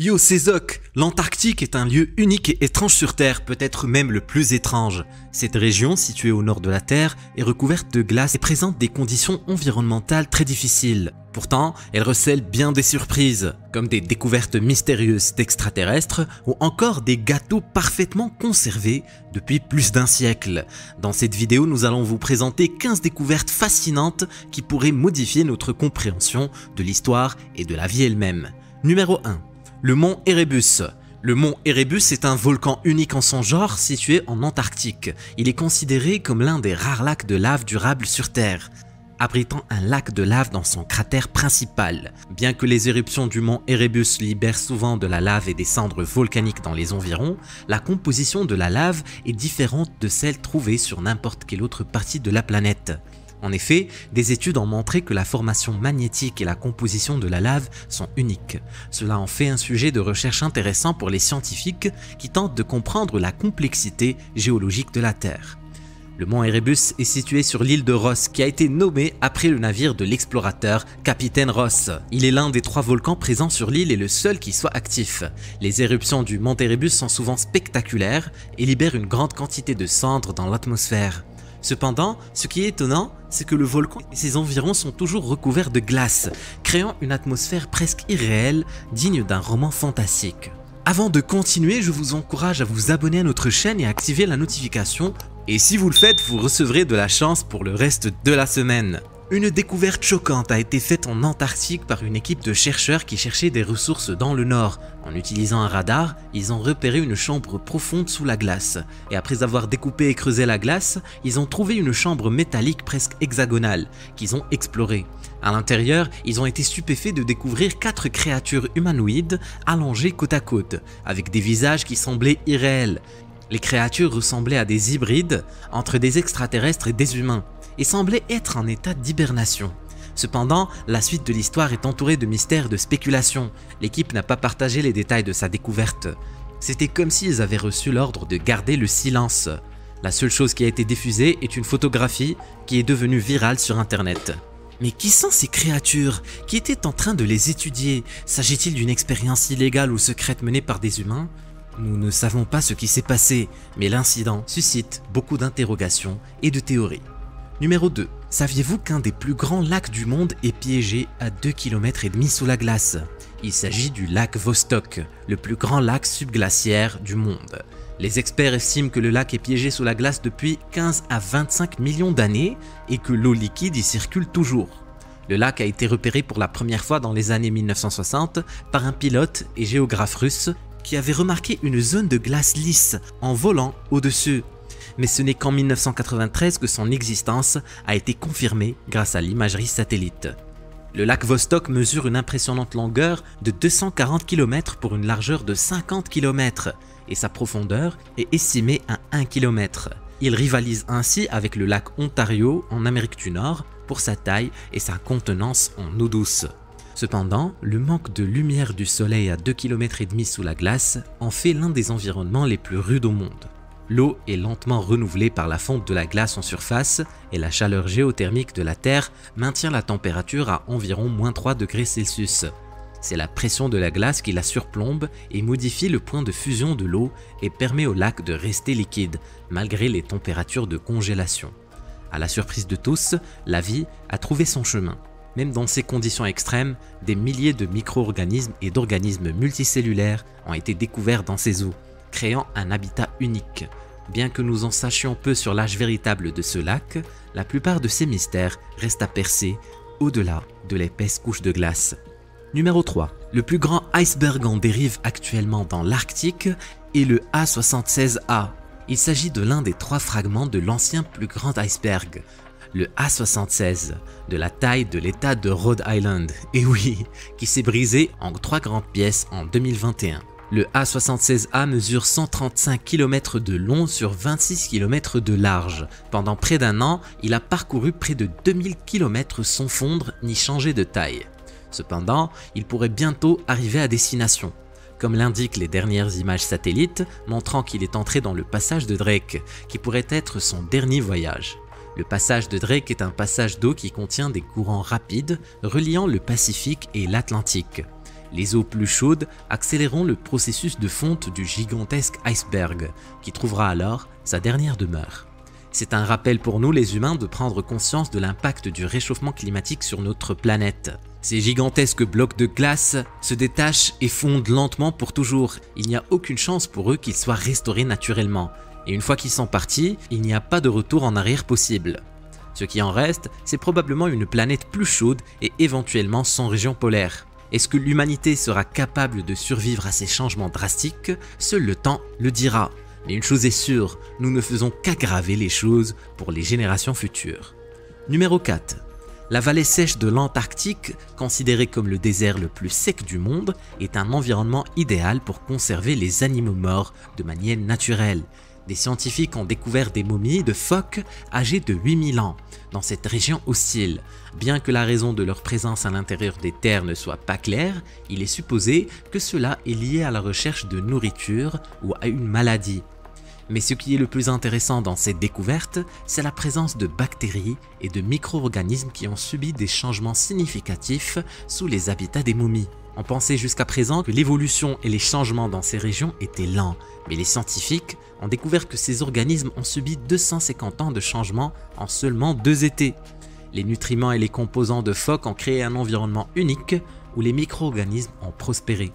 Yo, c'est Zoc. L'Antarctique est un lieu unique et étrange sur Terre, peut-être même le plus étrange. Cette région, située au nord de la Terre, est recouverte de glace et présente des conditions environnementales très difficiles. Pourtant, elle recèle bien des surprises, comme des découvertes mystérieuses d'extraterrestres ou encore des gâteaux parfaitement conservés depuis plus d'un siècle. Dans cette vidéo, nous allons vous présenter 15 découvertes fascinantes qui pourraient modifier notre compréhension de l'histoire et de la vie elle-même. Numéro 1. Le mont Erebus. Le mont Erebus est un volcan unique en son genre situé en Antarctique. Il est considéré comme l'un des rares lacs de lave durables sur Terre, abritant un lac de lave dans son cratère principal. Bien que les éruptions du mont Erebus libèrent souvent de la lave et des cendres volcaniques dans les environs, la composition de la lave est différente de celle trouvée sur n'importe quelle autre partie de la planète. En effet, des études ont montré que la formation magnétique et la composition de la lave sont uniques. Cela en fait un sujet de recherche intéressant pour les scientifiques qui tentent de comprendre la complexité géologique de la Terre. Le mont Erebus est situé sur l'île de Ross qui a été nommée après le navire de l'explorateur Capitaine Ross. Il est l'un des 3 volcans présents sur l'île et le seul qui soit actif. Les éruptions du mont Erebus sont souvent spectaculaires et libèrent une grande quantité de cendres dans l'atmosphère. Cependant, ce qui est étonnant, c'est que le volcan et ses environs sont toujours recouverts de glace, créant une atmosphère presque irréelle, digne d'un roman fantastique. Avant de continuer, je vous encourage à vous abonner à notre chaîne et à activer la notification. Et si vous le faites, vous recevrez de la chance pour le reste de la semaine. Une découverte choquante a été faite en Antarctique par une équipe de chercheurs qui cherchaient des ressources dans le nord. En utilisant un radar, ils ont repéré une chambre profonde sous la glace. Et après avoir découpé et creusé la glace, ils ont trouvé une chambre métallique presque hexagonale qu'ils ont explorée. À l'intérieur, ils ont été stupéfaits de découvrir 4 créatures humanoïdes allongées côte à côte, avec des visages qui semblaient irréels. Les créatures ressemblaient à des hybrides entre des extraterrestres et des humains, et semblaient être en état d'hibernation. Cependant, la suite de l'histoire est entourée de mystères et de spéculations. L'équipe n'a pas partagé les détails de sa découverte. C'était comme s'ils avaient reçu l'ordre de garder le silence. La seule chose qui a été diffusée est une photographie qui est devenue virale sur internet. Mais qui sont ces créatures? Qui étaient en train de les étudier? S'agit-il d'une expérience illégale ou secrète menée par des humains? Nous ne savons pas ce qui s'est passé, mais l'incident suscite beaucoup d'interrogations et de théories. Numéro 2. Saviez-vous qu'un des plus grands lacs du monde est piégé à 2,5 km sous la glace? Il s'agit du lac Vostok, le plus grand lac subglaciaire du monde. Les experts estiment que le lac est piégé sous la glace depuis 15 à 25 millions d'années et que l'eau liquide y circule toujours. Le lac a été repéré pour la première fois dans les années 1960 par un pilote et géographe russe qui avait remarqué une zone de glace lisse en volant au-dessus. Mais ce n'est qu'en 1993 que son existence a été confirmée grâce à l'imagerie satellite. Le lac Vostok mesure une impressionnante longueur de 240 km pour une largeur de 50 km et sa profondeur est estimée à 1 km. Il rivalise ainsi avec le lac Ontario en Amérique du Nord pour sa taille et sa contenance en eau douce. Cependant, le manque de lumière du soleil à 2,5 km sous la glace en fait l'un des environnements les plus rudes au monde. L'eau est lentement renouvelée par la fonte de la glace en surface et la chaleur géothermique de la Terre maintient la température à environ -3 degrés Celsius. C'est la pression de la glace qui la surplombe et modifie le point de fusion de l'eau et permet au lac de rester liquide, malgré les températures de congélation. À la surprise de tous, la vie a trouvé son chemin. Même dans ces conditions extrêmes, des milliers de micro-organismes et d'organismes multicellulaires ont été découverts dans ces eaux, créant un habitat unique. Bien que nous en sachions peu sur l'âge véritable de ce lac, la plupart de ces mystères restent à percer au-delà de l'épaisse couche de glace. Numéro 3. Le plus grand iceberg en dérive actuellement dans l'Arctique est le A76A. Il s'agit de l'un des 3 fragments de l'ancien plus grand iceberg, le A76, de la taille de l'état de Rhode Island, et oui, qui s'est brisé en 3 grandes pièces en 2021. Le A76A mesure 135 km de long sur 26 km de large. Pendant près d'un an, il a parcouru près de 2000 km sans fondre ni changer de taille. Cependant, il pourrait bientôt arriver à destination, comme l'indiquent les dernières images satellites montrant qu'il est entré dans le passage de Drake, qui pourrait être son dernier voyage. Le passage de Drake est un passage d'eau qui contient des courants rapides reliant le Pacifique et l'Atlantique. Les eaux plus chaudes accéléreront le processus de fonte du gigantesque iceberg, qui trouvera alors sa dernière demeure. C'est un rappel pour nous les humains de prendre conscience de l'impact du réchauffement climatique sur notre planète. Ces gigantesques blocs de glace se détachent et fondent lentement pour toujours. Il n'y a aucune chance pour eux qu'ils soient restaurés naturellement. Et une fois qu'ils sont partis, il n'y a pas de retour en arrière possible. Ce qui en reste, c'est probablement une planète plus chaude et éventuellement sans région polaire. Est-ce que l'humanité sera capable de survivre à ces changements drastiques? Seul le temps le dira. Mais une chose est sûre, nous ne faisons qu'aggraver les choses pour les générations futures. Numéro 4. La vallée sèche de l'Antarctique, considérée comme le désert le plus sec du monde, est un environnement idéal pour conserver les animaux morts de manière naturelle. Des scientifiques ont découvert des momies de phoques âgées de 8000 ans dans cette région hostile. Bien que la raison de leur présence à l'intérieur des terres ne soit pas claire, il est supposé que cela est lié à la recherche de nourriture ou à une maladie. Mais ce qui est le plus intéressant dans cette découverte, c'est la présence de bactéries et de micro-organismes qui ont subi des changements significatifs sous les habitats des momies. On pensait jusqu'à présent que l'évolution et les changements dans ces régions étaient lents, mais les scientifiques ont découvert que ces organismes ont subi 250 ans de changements en seulement 2 étés. Les nutriments et les composants de phoques ont créé un environnement unique où les micro-organismes ont prospéré.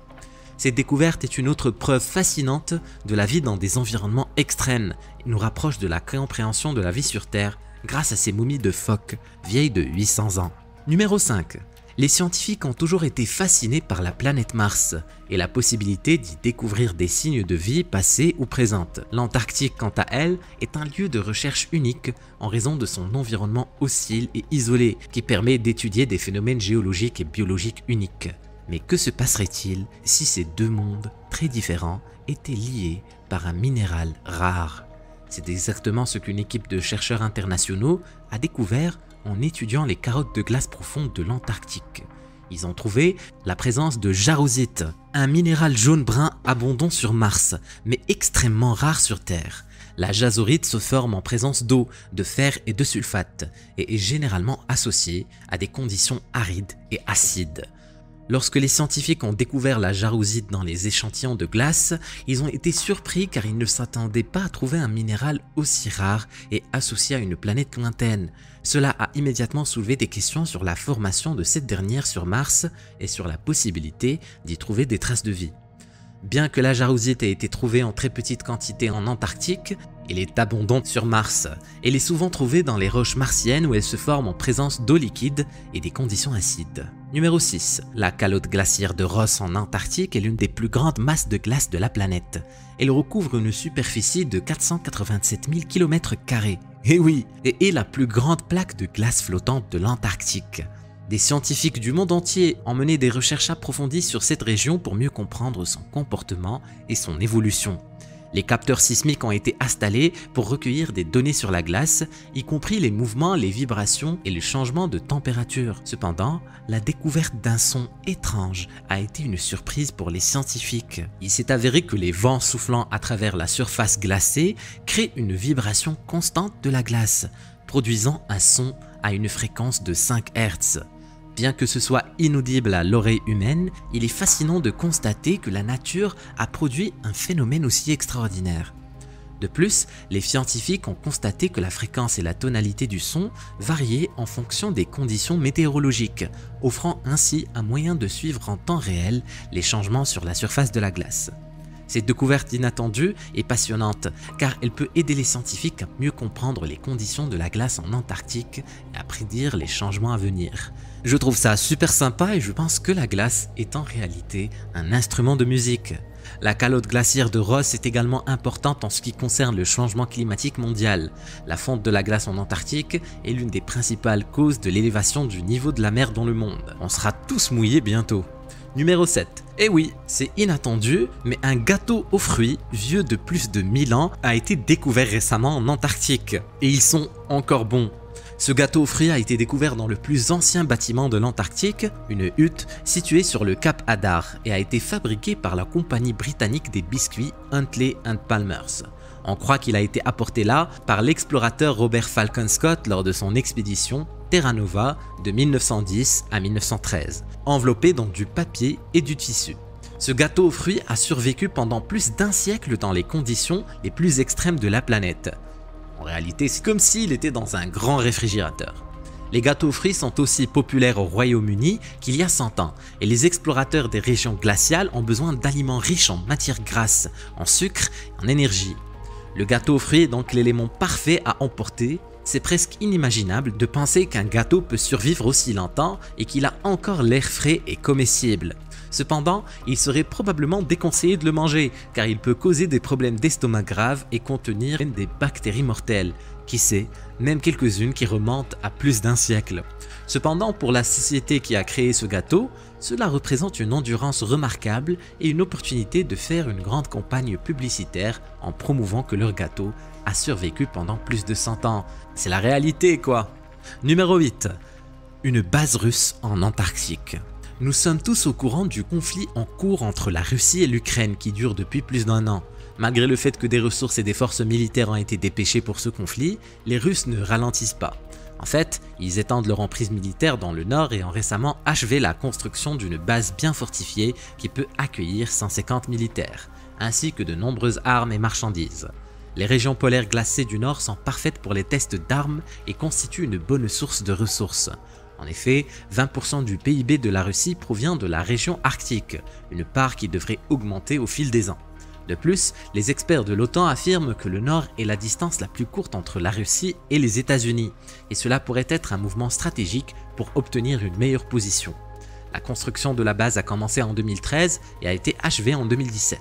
Cette découverte est une autre preuve fascinante de la vie dans des environnements extrêmes et nous rapproche de la compréhension de la vie sur Terre grâce à ces momies de phoques vieilles de 800 ans. Numéro 5. Les scientifiques ont toujours été fascinés par la planète Mars et la possibilité d'y découvrir des signes de vie passée ou présente. L'Antarctique, quant à elle, est un lieu de recherche unique en raison de son environnement hostile et isolé qui permet d'étudier des phénomènes géologiques et biologiques uniques. Mais que se passerait-il si ces deux mondes très différents étaient liés par un minéral rare? C'est exactement ce qu'une équipe de chercheurs internationaux a découvert en étudiant les carottes de glace profonde de l'Antarctique. Ils ont trouvé la présence de jarosite, un minéral jaune-brun abondant sur Mars, mais extrêmement rare sur Terre. La jasorite se forme en présence d'eau, de fer et de sulfate et est généralement associée à des conditions arides et acides. Lorsque les scientifiques ont découvert la jarosite dans les échantillons de glace, ils ont été surpris car ils ne s'attendaient pas à trouver un minéral aussi rare et associé à une planète lointaine. Cela a immédiatement soulevé des questions sur la formation de cette dernière sur Mars et sur la possibilité d'y trouver des traces de vie. Bien que la jarosite ait été trouvée en très petite quantité en Antarctique, elle est abondante sur Mars. Elle est souvent trouvée dans les roches martiennes où elle se forme en présence d'eau liquide et des conditions acides. Numéro 6. La calotte glaciaire de Ross en Antarctique est l'une des plus grandes masses de glace de la planète. Elle recouvre une superficie de 487 000 km². Et oui, et est la plus grande plaque de glace flottante de l'Antarctique. Des scientifiques du monde entier ont mené des recherches approfondies sur cette région pour mieux comprendre son comportement et son évolution. Les capteurs sismiques ont été installés pour recueillir des données sur la glace, y compris les mouvements, les vibrations et les changements de température. Cependant, la découverte d'un son étrange a été une surprise pour les scientifiques. Il s'est avéré que les vents soufflant à travers la surface glacée créent une vibration constante de la glace, produisant un son à une fréquence de 5 Hz. Bien que ce soit inaudible à l'oreille humaine, il est fascinant de constater que la nature a produit un phénomène aussi extraordinaire. De plus, les scientifiques ont constaté que la fréquence et la tonalité du son variaient en fonction des conditions météorologiques, offrant ainsi un moyen de suivre en temps réel les changements sur la surface de la glace. Cette découverte inattendue est passionnante car elle peut aider les scientifiques à mieux comprendre les conditions de la glace en Antarctique et à prédire les changements à venir. Je trouve ça super sympa et je pense que la glace est en réalité un instrument de musique. La calotte glaciaire de Ross est également importante en ce qui concerne le changement climatique mondial. La fonte de la glace en Antarctique est l'une des principales causes de l'élévation du niveau de la mer dans le monde. On sera tous mouillés bientôt. Numéro 7. Eh oui, c'est inattendu, mais un gâteau aux fruits, vieux de plus de 1000 ans, a été découvert récemment en Antarctique. Et ils sont encore bons. Ce gâteau aux fruits a été découvert dans le plus ancien bâtiment de l'Antarctique, une hutte située sur le cap Hadar, et a été fabriqué par la compagnie britannique des biscuits Huntley & Palmers. On croit qu'il a été apporté là par l'explorateur Robert Falcon Scott lors de son expédition Terra Nova de 1910 à 1913, enveloppé dans du papier et du tissu. Ce gâteau aux fruits a survécu pendant plus d'1 siècle dans les conditions les plus extrêmes de la planète. En réalité, c'est comme s'il était dans un grand réfrigérateur. Les gâteaux aux fruits sont aussi populaires au Royaume-Uni qu'il y a 100 ans, et les explorateurs des régions glaciales ont besoin d'aliments riches en matières grasses, en sucre et en énergie. Le gâteau aux fruits est donc l'élément parfait à emporter. C'est presque inimaginable de penser qu'un gâteau peut survivre aussi longtemps et qu'il a encore l'air frais et comestible. Cependant, il serait probablement déconseillé de le manger car il peut causer des problèmes d'estomac graves et contenir des bactéries mortelles. Qui sait, même quelques-unes qui remontent à plus d'1 siècle. Cependant, pour la société qui a créé ce gâteau, cela représente une endurance remarquable et une opportunité de faire une grande campagne publicitaire en promouvant que leur gâteau a survécu pendant plus de 100 ans. C'est la réalité quoi. Numéro 8. Une base russe en Antarctique. Nous sommes tous au courant du conflit en cours entre la Russie et l'Ukraine qui dure depuis plus d'1 an. Malgré le fait que des ressources et des forces militaires ont été dépêchées pour ce conflit, les Russes ne ralentissent pas. En fait, ils étendent leur emprise militaire dans le nord et ont récemment achevé la construction d'une base bien fortifiée qui peut accueillir 150 militaires, ainsi que de nombreuses armes et marchandises. Les régions polaires glacées du nord sont parfaites pour les tests d'armes et constituent une bonne source de ressources. En effet, 20% du PIB de la Russie provient de la région arctique, une part qui devrait augmenter au fil des ans. De plus, les experts de l'OTAN affirment que le Nord est la distance la plus courte entre la Russie et les États-Unis, et cela pourrait être un mouvement stratégique pour obtenir une meilleure position. La construction de la base a commencé en 2013 et a été achevée en 2017.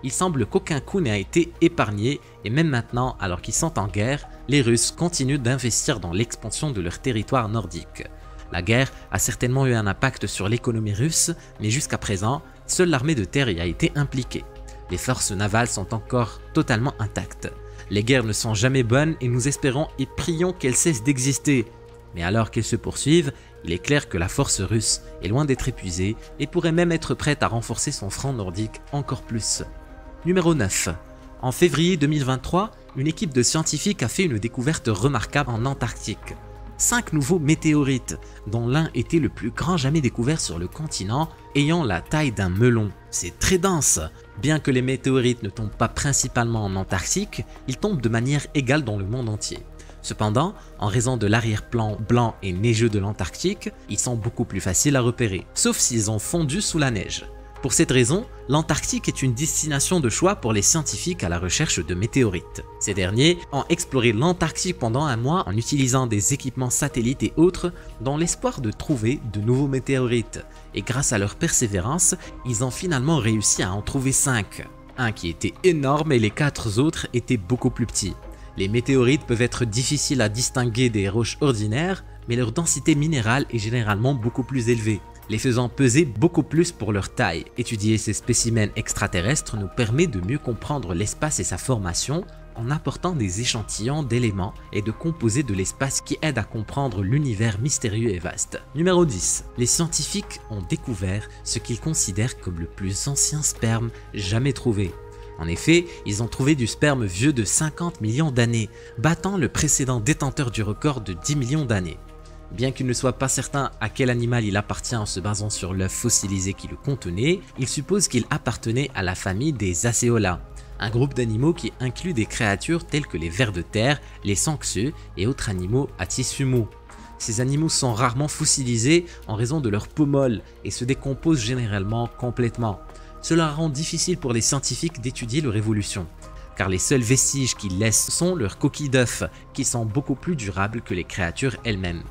Il semble qu'aucun coup n'a été épargné et même maintenant, alors qu'ils sont en guerre, les Russes continuent d'investir dans l'expansion de leur territoire nordique. La guerre a certainement eu un impact sur l'économie russe, mais jusqu'à présent, seule l'armée de terre y a été impliquée. Les forces navales sont encore totalement intactes. Les guerres ne sont jamais bonnes et nous espérons et prions qu'elles cessent d'exister. Mais alors qu'elles se poursuivent, il est clair que la force russe est loin d'être épuisée et pourrait même être prête à renforcer son front nordique encore plus. Numéro 9. En février 2023, une équipe de scientifiques a fait une découverte remarquable en Antarctique. 5 nouveaux météorites, dont l'un était le plus grand jamais découvert sur le continent, ayant la taille d'un melon. C'est très dense. Bien que les météorites ne tombent pas principalement en Antarctique, ils tombent de manière égale dans le monde entier. Cependant, en raison de l'arrière-plan blanc et neigeux de l'Antarctique, ils sont beaucoup plus faciles à repérer, sauf s'ils ont fondu sous la neige. Pour cette raison, l'Antarctique est une destination de choix pour les scientifiques à la recherche de météorites. Ces derniers ont exploré l'Antarctique pendant 1 mois en utilisant des équipements satellites et autres dans l'espoir de trouver de nouveaux météorites. Et grâce à leur persévérance, ils ont finalement réussi à en trouver 5. Un qui était énorme et les 4 autres étaient beaucoup plus petits. Les météorites peuvent être difficiles à distinguer des roches ordinaires, mais leur densité minérale est généralement beaucoup plus élevée, les faisant peser beaucoup plus pour leur taille. Étudier ces spécimens extraterrestres nous permet de mieux comprendre l'espace et sa formation en apportant des échantillons d'éléments et de composés de l'espace qui aident à comprendre l'univers mystérieux et vaste. Numéro 10. Les scientifiques ont découvert ce qu'ils considèrent comme le plus ancien sperme jamais trouvé. En effet, ils ont trouvé du sperme vieux de 50 millions d'années, battant le précédent détenteur du record de 10 millions d'années. Bien qu'il ne soit pas certain à quel animal il appartient en se basant sur l'œuf fossilisé qui le contenait, il suppose qu'il appartenait à la famille des Acéola, un groupe d'animaux qui inclut des créatures telles que les vers de terre, les sanxus et autres animaux à tissu mou. Ces animaux sont rarement fossilisés en raison de leur peau molle et se décomposent généralement complètement. Cela rend difficile pour les scientifiques d'étudier leur évolution, car les seuls vestiges qu'ils laissent sont leurs coquilles d'œufs, qui sont beaucoup plus durables que les créatures elles-mêmes.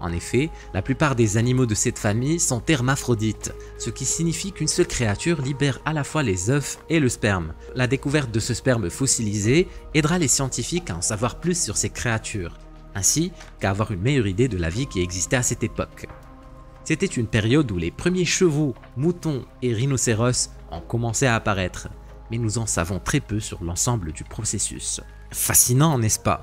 En effet, la plupart des animaux de cette famille sont hermaphrodites, ce qui signifie qu'une seule créature libère à la fois les œufs et le sperme. La découverte de ce sperme fossilisé aidera les scientifiques à en savoir plus sur ces créatures, ainsi qu'à avoir une meilleure idée de la vie qui existait à cette époque. C'était une période où les premiers chevaux, moutons et rhinocéros ont commencé à apparaître, mais nous en savons très peu sur l'ensemble du processus. Fascinant, n'est-ce pas?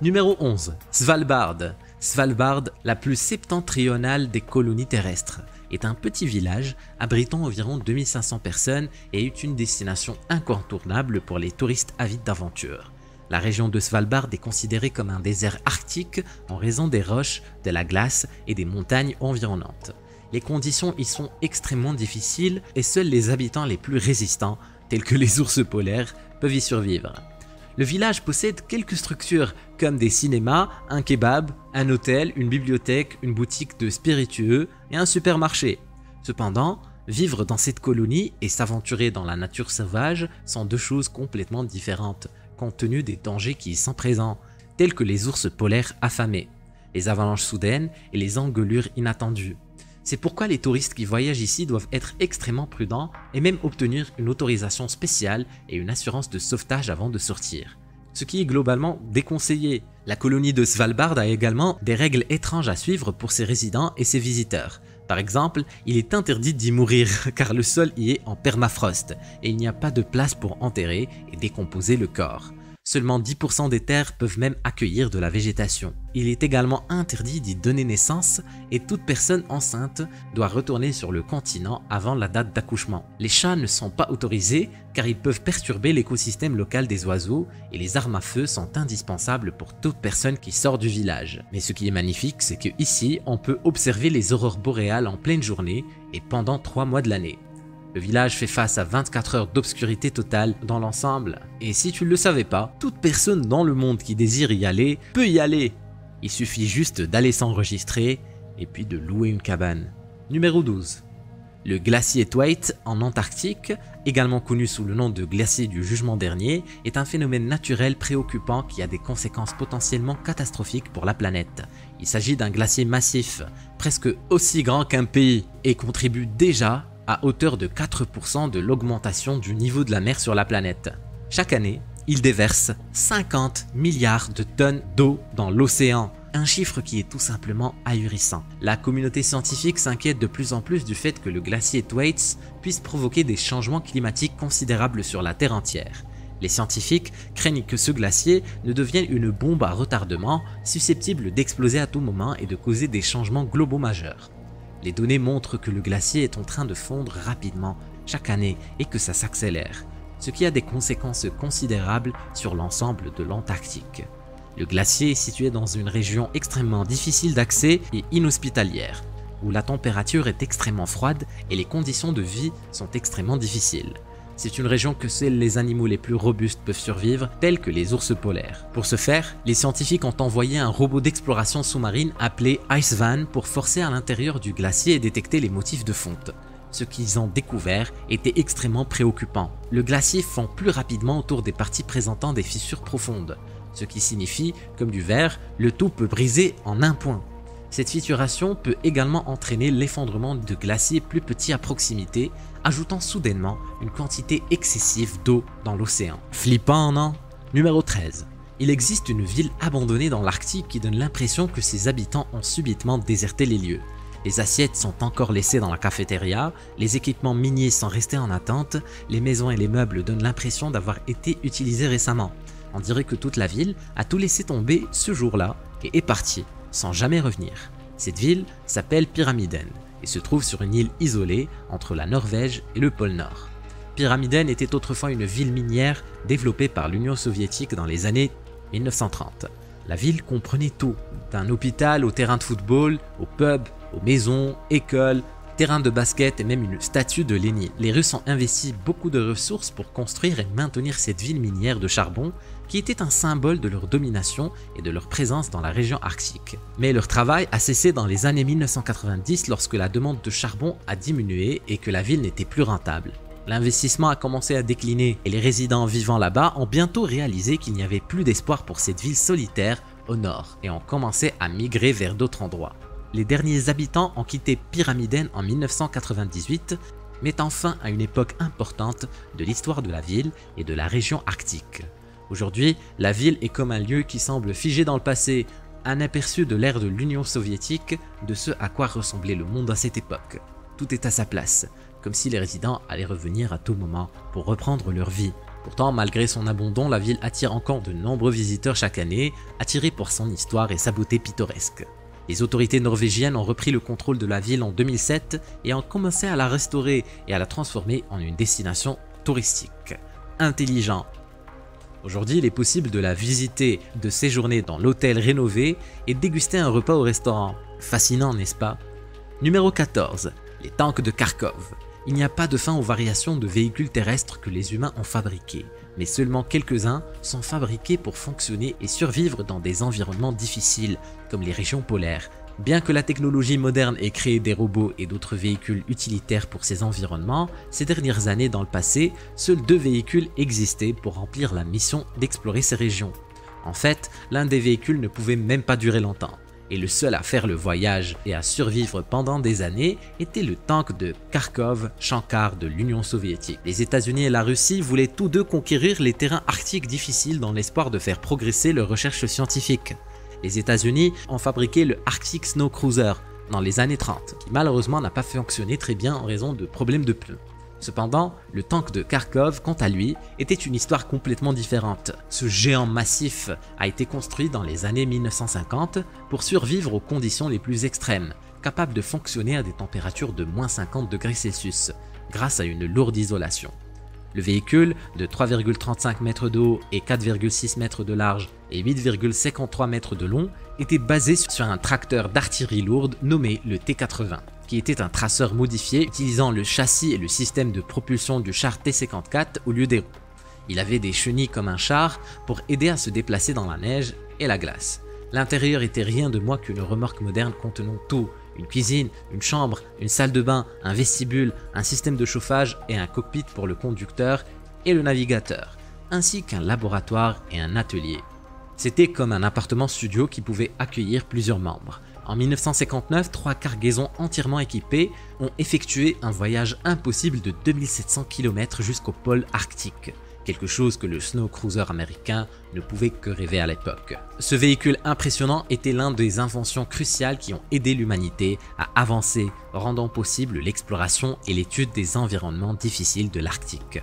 Numéro 11. Svalbard. Svalbard, la plus septentrionale des colonies terrestres, est un petit village abritant environ 2500 personnes et est une destination incontournable pour les touristes avides d'aventure. La région de Svalbard est considérée comme un désert arctique en raison des roches, de la glace et des montagnes environnantes. Les conditions y sont extrêmement difficiles et seuls les habitants les plus résistants, tels que les ours polaires, peuvent y survivre. Le village possède quelques structures comme des cinémas, un kebab, un hôtel, une bibliothèque, une boutique de spiritueux et un supermarché. Cependant, vivre dans cette colonie et s'aventurer dans la nature sauvage sont deux choses complètement différentes, compte tenu des dangers qui y sont présents, tels que les ours polaires affamés, les avalanches soudaines et les engelures inattendues. C'est pourquoi les touristes qui voyagent ici doivent être extrêmement prudents et même obtenir une autorisation spéciale et une assurance de sauvetage avant de sortir. Ce qui est globalement déconseillé. La colonie de Svalbard a également des règles étranges à suivre pour ses résidents et ses visiteurs. Par exemple, il est interdit d'y mourir car le sol y est en permafrost et il n'y a pas de place pour enterrer et décomposer le corps. Seulement 10% des terres peuvent même accueillir de la végétation. Il est également interdit d'y donner naissance et toute personne enceinte doit retourner sur le continent avant la date d'accouchement. Les chats ne sont pas autorisés car ils peuvent perturber l'écosystème local des oiseaux et les armes à feu sont indispensables pour toute personne qui sort du village. Mais ce qui est magnifique, c'est que ici, on peut observer les aurores boréales en pleine journée et pendant 3 mois de l'année. Le village fait face à 24 heures d'obscurité totale dans l'ensemble. Et si tu ne le savais pas, toute personne dans le monde qui désire y aller peut y aller. Il suffit juste d'aller s'enregistrer et puis de louer une cabane. Numéro 12. Le glacier Thwaites en Antarctique, également connu sous le nom de glacier du jugement dernier, est un phénomène naturel préoccupant qui a des conséquences potentiellement catastrophiques pour la planète. Il s'agit d'un glacier massif, presque aussi grand qu'un pays, et contribue déjà à hauteur de 4% de l'augmentation du niveau de la mer sur la planète. Chaque année, il déverse 50 milliards de tonnes d'eau dans l'océan, un chiffre qui est tout simplement ahurissant. La communauté scientifique s'inquiète de plus en plus du fait que le glacier Thwaites puisse provoquer des changements climatiques considérables sur la Terre entière. Les scientifiques craignent que ce glacier ne devienne une bombe à retardement susceptible d'exploser à tout moment et de causer des changements globaux majeurs. Les données montrent que le glacier est en train de fondre rapidement chaque année et que ça s'accélère, ce qui a des conséquences considérables sur l'ensemble de l'Antarctique. Le glacier est situé dans une région extrêmement difficile d'accès et inhospitalière, où la température est extrêmement froide et les conditions de vie sont extrêmement difficiles. C'est une région que seuls les animaux les plus robustes peuvent survivre, tels que les ours polaires. Pour ce faire, les scientifiques ont envoyé un robot d'exploration sous-marine appelé Icevan pour forcer à l'intérieur du glacier et détecter les motifs de fonte. Ce qu'ils ont découvert était extrêmement préoccupant. Le glacier fond plus rapidement autour des parties présentant des fissures profondes, ce qui signifie, comme du verre, le tout peut briser en un point. Cette fissuration peut également entraîner l'effondrement de glaciers plus petits à proximité, ajoutant soudainement une quantité excessive d'eau dans l'océan. Flippant, non? Numéro 13. Il existe une ville abandonnée dans l'Arctique qui donne l'impression que ses habitants ont subitement déserté les lieux. Les assiettes sont encore laissées dans la cafétéria, les équipements miniers sont restés en attente, les maisons et les meubles donnent l'impression d'avoir été utilisés récemment. On dirait que toute la ville a tout laissé tomber ce jour-là et est partie, sans jamais revenir. Cette ville s'appelle Pyramiden et se trouve sur une île isolée entre la Norvège et le pôle Nord. Pyramiden était autrefois une ville minière développée par l'Union soviétique dans les années 1930. La ville comprenait tout, d'un hôpital au terrain de football, au pub, aux maisons, écoles, terrain de basket et même une statue de Lénine. Les Russes ont investi beaucoup de ressources pour construire et maintenir cette ville minière de charbon qui était un symbole de leur domination et de leur présence dans la région arctique. Mais leur travail a cessé dans les années 1990 lorsque la demande de charbon a diminué et que la ville n'était plus rentable. L'investissement a commencé à décliner et les résidents vivant là-bas ont bientôt réalisé qu'il n'y avait plus d'espoir pour cette ville solitaire au nord et ont commencé à migrer vers d'autres endroits. Les derniers habitants ont quitté Pyramiden en 1998, mettant fin à une époque importante de l'histoire de la ville et de la région arctique. Aujourd'hui, la ville est comme un lieu qui semble figé dans le passé, un aperçu de l'ère de l'Union soviétique, de ce à quoi ressemblait le monde à cette époque. Tout est à sa place, comme si les résidents allaient revenir à tout moment pour reprendre leur vie. Pourtant, malgré son abandon, la ville attire encore de nombreux visiteurs chaque année, attirés pour son histoire et sa beauté pittoresque. Les autorités norvégiennes ont repris le contrôle de la ville en 2007 et ont commencé à la restaurer et à la transformer en une destination touristique. Intelligent. Aujourd'hui, il est possible de la visiter, de séjourner dans l'hôtel rénové et déguster un repas au restaurant. Fascinant, n'est-ce pas? Numéro 14. Les tanks de Kharkov. Il n'y a pas de fin aux variations de véhicules terrestres que les humains ont fabriqués, mais seulement quelques-uns sont fabriqués pour fonctionner et survivre dans des environnements difficiles, comme les régions polaires. Bien que la technologie moderne ait créé des robots et d'autres véhicules utilitaires pour ces environnements, ces dernières années dans le passé, seuls 2 véhicules existaient pour remplir la mission d'explorer ces régions. En fait, l'un des véhicules ne pouvait même pas durer longtemps, et le seul à faire le voyage et à survivre pendant des années était le tank de Kharkov-Shankar de l'Union soviétique. Les États-Unis et la Russie voulaient tous deux conquérir les terrains arctiques difficiles dans l'espoir de faire progresser leurs recherches scientifiques. Les États-Unis ont fabriqué le Arctic Snow Cruiser dans les années 30, qui malheureusement n'a pas fonctionné très bien en raison de problèmes de pneus. Cependant, le tank de Kharkov, quant à lui, était une histoire complètement différente. Ce géant massif a été construit dans les années 1950 pour survivre aux conditions les plus extrêmes, capable de fonctionner à des températures de moins 50 degrés Celsius, grâce à une lourde isolation. Le véhicule, de 3,35 mètres de haut et 4,6 mètres de large et 8,53 mètres de long, était basé sur un tracteur d'artillerie lourde nommé le T-80, qui était un traceur modifié utilisant le châssis et le système de propulsion du char T-54 au lieu des roues. Il avait des chenilles comme un char pour aider à se déplacer dans la neige et la glace. L'intérieur était rien de moins qu'une remorque moderne contenant tout: une cuisine, une chambre, une salle de bain, un vestibule, un système de chauffage et un cockpit pour le conducteur et le navigateur, ainsi qu'un laboratoire et un atelier. C'était comme un appartement studio qui pouvait accueillir plusieurs membres. En 1959, 3 cargaisons entièrement équipées ont effectué un voyage impossible de 2700 km jusqu'au pôle arctique, quelque chose que le Snow Cruiser américain ne pouvait que rêver à l'époque. Ce véhicule impressionnant était l'un des inventions cruciales qui ont aidé l'humanité à avancer, rendant possible l'exploration et l'étude des environnements difficiles de l'Arctique.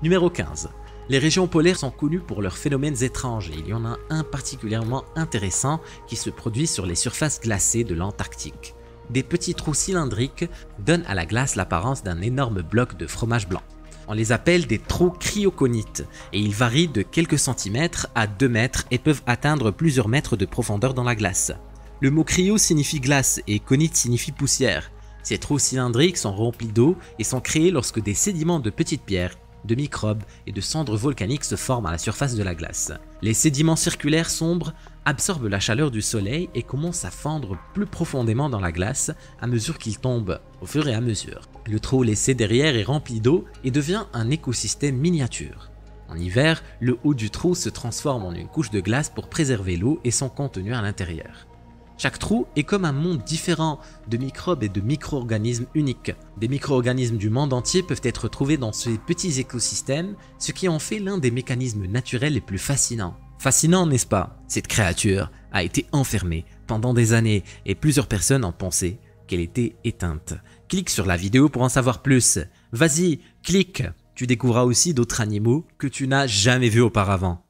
Numéro 15. Les régions polaires sont connues pour leurs phénomènes étranges et il y en a un particulièrement intéressant qui se produit sur les surfaces glacées de l'Antarctique. Des petits trous cylindriques donnent à la glace l'apparence d'un énorme bloc de fromage blanc. On les appelle des trous cryoconites et ils varient de quelques centimètres à 2 mètres et peuvent atteindre plusieurs mètres de profondeur dans la glace. Le mot cryo signifie glace et conite signifie poussière. Ces trous cylindriques sont remplis d'eau et sont créés lorsque des sédiments de petites pierres, de microbes et de cendres volcaniques se forment à la surface de la glace. Les sédiments circulaires sombres absorbent la chaleur du soleil et commencent à fondre plus profondément dans la glace à mesure qu'ils tombent, au fur et à mesure. Le trou laissé derrière est rempli d'eau et devient un écosystème miniature. En hiver, le haut du trou se transforme en une couche de glace pour préserver l'eau et son contenu à l'intérieur. Chaque trou est comme un monde différent de microbes et de micro-organismes uniques. Des micro-organismes du monde entier peuvent être trouvés dans ces petits écosystèmes, ce qui en fait l'un des mécanismes naturels les plus fascinants. Fascinant, n'est-ce pas? Cette créature a été enfermée pendant des années et plusieurs personnes ont pensé qu'elle était éteinte. Clique sur la vidéo pour en savoir plus. Vas-y, clique! Tu découvriras aussi d'autres animaux que tu n'as jamais vus auparavant.